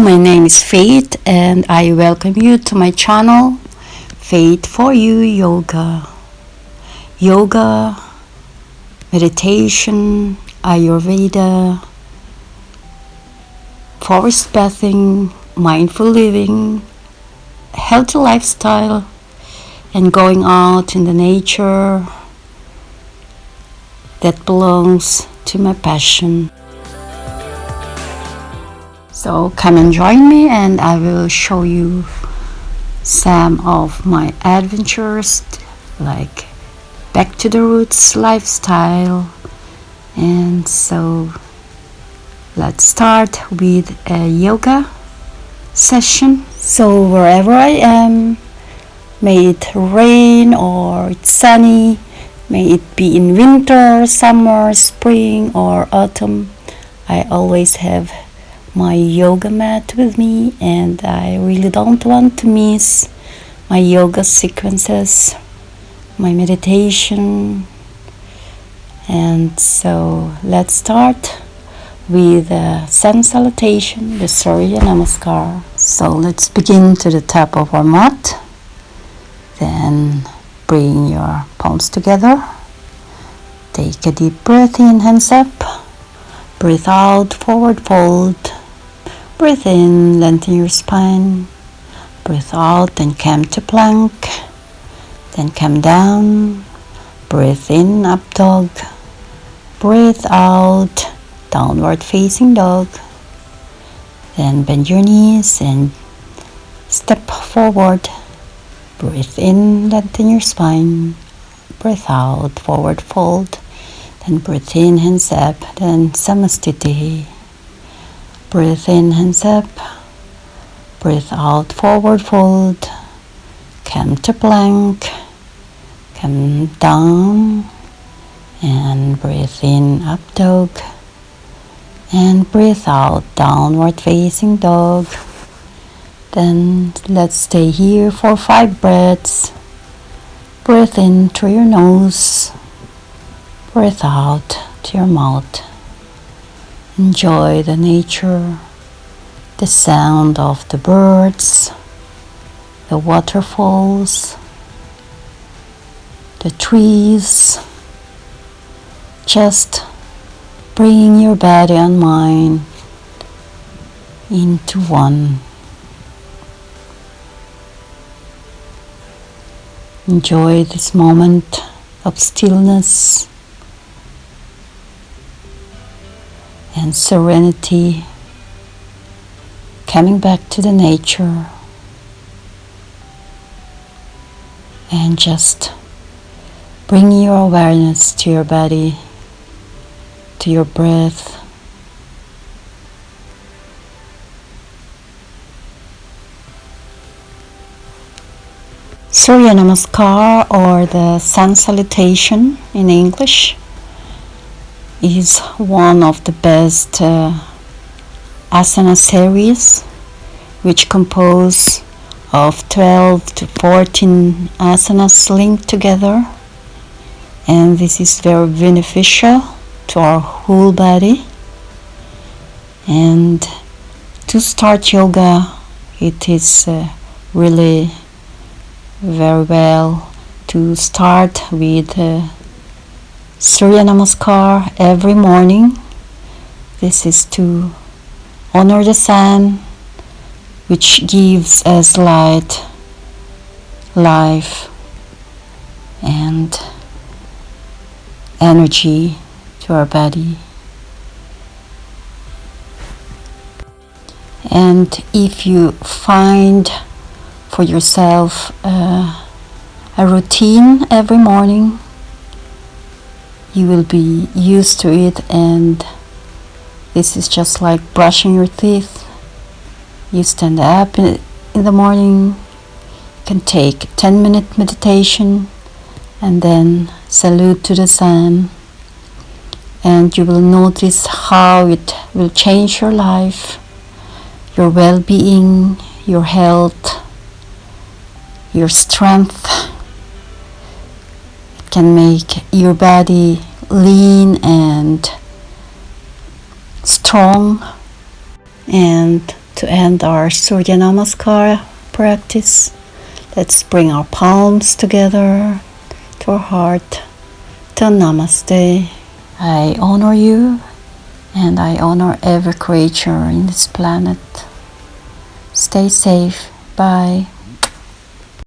my name is Faith and I welcome you to my channel, Faith for You Yoga. Yoga, meditation, Ayurveda, forest bathing, mindful living, healthy lifestyle, and going out in the nature that belongs to my passion. So come and join me and I will show you some of my adventures, like back to the roots lifestyle. And so let's start with a yoga session. So wherever I am, may it rain or it's sunny, may it be in winter, summer, spring or autumn, I always have my yoga mat with me, and I really don't want to miss my yoga sequences, my meditation. And so let's start with the sun salutation, the Surya Namaskar. So let's begin to the top of our mat. Then bring your palms together. Take a deep breath in, hands up. Breathe out, forward fold. Breathe in, lengthen your spine. Breathe out and come to plank. Then come down. Breathe in, up dog. Breathe out, downward facing dog. Then bend your knees and step forward. Breathe in, lengthen your spine. Breathe out, forward fold. Then breathe in, hands up. Then Samastiti. Breathe in, hands up. Breathe out, forward fold. Come to plank. Come down. And breathe in, up dog. And breathe out, downward facing dog. Then let's stay here for 5 breaths. Breathe in through your nose. Breathe out to your mouth. Enjoy the nature, the sound of the birds, the waterfalls, the trees. Just bring your body and mind into one. Enjoy this moment of stillness and serenity, coming back to the nature, and just bring your awareness to your body, to your breath. Surya Namaskar, or the sun salutation in English, is one of the best asana series, which compose of 12 to 14 asanas linked together, and this is very beneficial to our whole body. And to start yoga, it is really very well to start with Surya Namaskar every morning. This is to honor the sun, which gives us light, life, and energy to our body. And if you find for yourself a routine every morning, you will be used to it, and this is just like brushing your teeth. You stand up in the morning, you can take 10-minute meditation and then salute to the sun, and you will notice how it will change your life, your well-being, your health, your strength. It can make your body lean and strong, and to end our Surya Namaskar practice, let's bring our palms together to our heart. To Namaste. I honor you and I honor every creature in this planet. Stay safe. Bye.